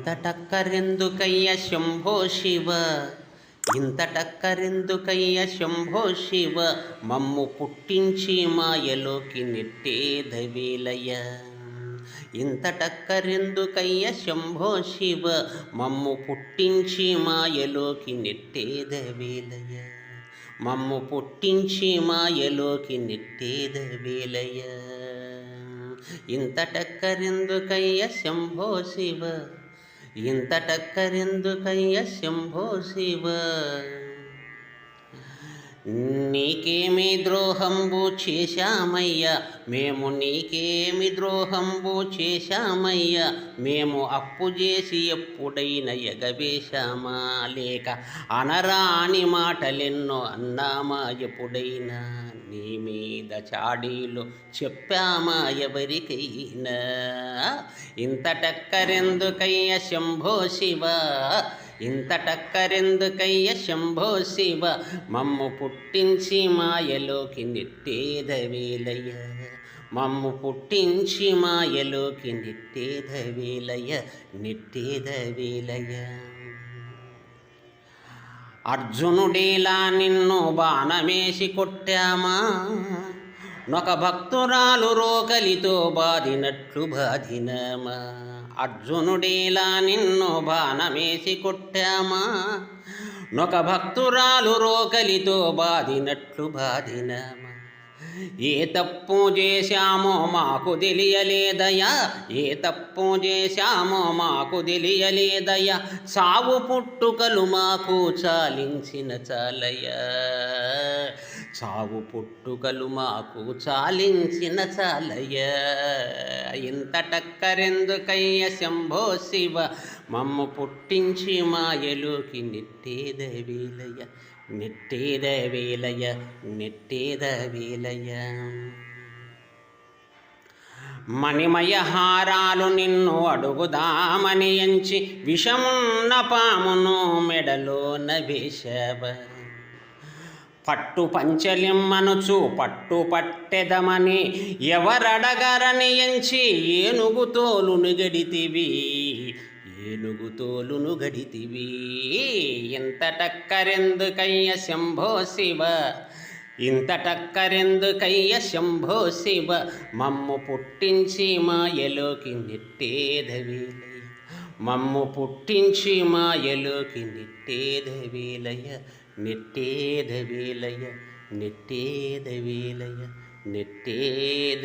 ఇంత టక్కరెందుకయ్య శంభో శివ, ఇంత టక్కరెందుకయ్య శంభో శివ, మమ్ము పుట్టించి మాయలోకి నెట్టేదవేలయ్య. ఇంత టక్కరెందుకయ్య శంభో శివ, మమ్ము పుట్టించి మాయలోకి నెట్టేదవేలయ్య. మమ్ము పుట్టించి మాయలోకి నెట్టేదవేలయ్య. ఇంత టక్కరెందుకయ్య శంభో శివ, ఇంత టక్కరెందుకయ్య శంభో శివ. నీకేమి ద్రోహంబు చేశామయ్యా మేము, నీకేమి ద్రోహంబు చేశామయ్యా మేము, అప్పు చేసి ఎప్పుడైనా ఎగవేశామా, లేక అనరాని మాటలెన్నో అన్నామా ఎప్పుడైనా, నీ మీద చాడీలు చెప్పామా ఎవరికైనా. ఇంత టక్కరెందుకయ్య శంభో శివ, ఇంత టక్కరెందుకయ్య శంభో శివ, మమ్ము పుట్టించి మాయలోకి నెట్టేదవేలయ్య. మమ్ము పుట్టించి మాయలోకి నెట్టేదవేలయ్య, నెట్టేదవేలయ్య. అర్జునుడేలా నిన్ను బాణమేసి కొట్టామా, నొక భక్తురాలు రోకలితో బాధినట్లు బాధినమా. అర్జునుడేలా నిన్ను బాణమేసి కొట్టామా, నొక భక్తురాలు రోకలితో బాధినట్లు బాధినమా. ఏ తప్పు చేశామో మాకు తెలియలేదయ్యా, ఏ తప్పు చేశామో మాకు తెలియలేదయ్యా, సావు పుట్టుకలు మాకు చాలించిన చాలయ్యా. సావు పుట్టుకలు మాకు చాలించిన చాలయ్యా. ఇంత టక్కరెందుకయ్య శంభో శివ, మమ్ము పుట్టించి మాయలోకి నెట్టేదవేలయ్య, నెట్టేదవేలయ్య, నెట్టేదవేలయ్య. మణిమయ హారాలు నిన్ను అడుగుదామని ఎంచి, విషమున్న పామును మెడలోన వేశావ. పట్టు పంచలిమ్మనుచు పట్టు పట్టెదమని ఎవరడగరని ఎంచి, ఏనుగు తోలును గడితివి, ఏనుగు తోలును గడితివి. ఇంత టక్కరెందుకయ్య శంభో శివ, ఇంత టక్కరెందుకయ్య శంభో శివ, మమ్ము పుట్టించి మాయలోకి నెట్టేదవేలయ్య. మమ్ము పుట్టించి మాయలోకి నెట్టేదవేలయ్య, నెట్టేదవేలయ్య, నెట్టేదవేలయ్య, నెట్టేద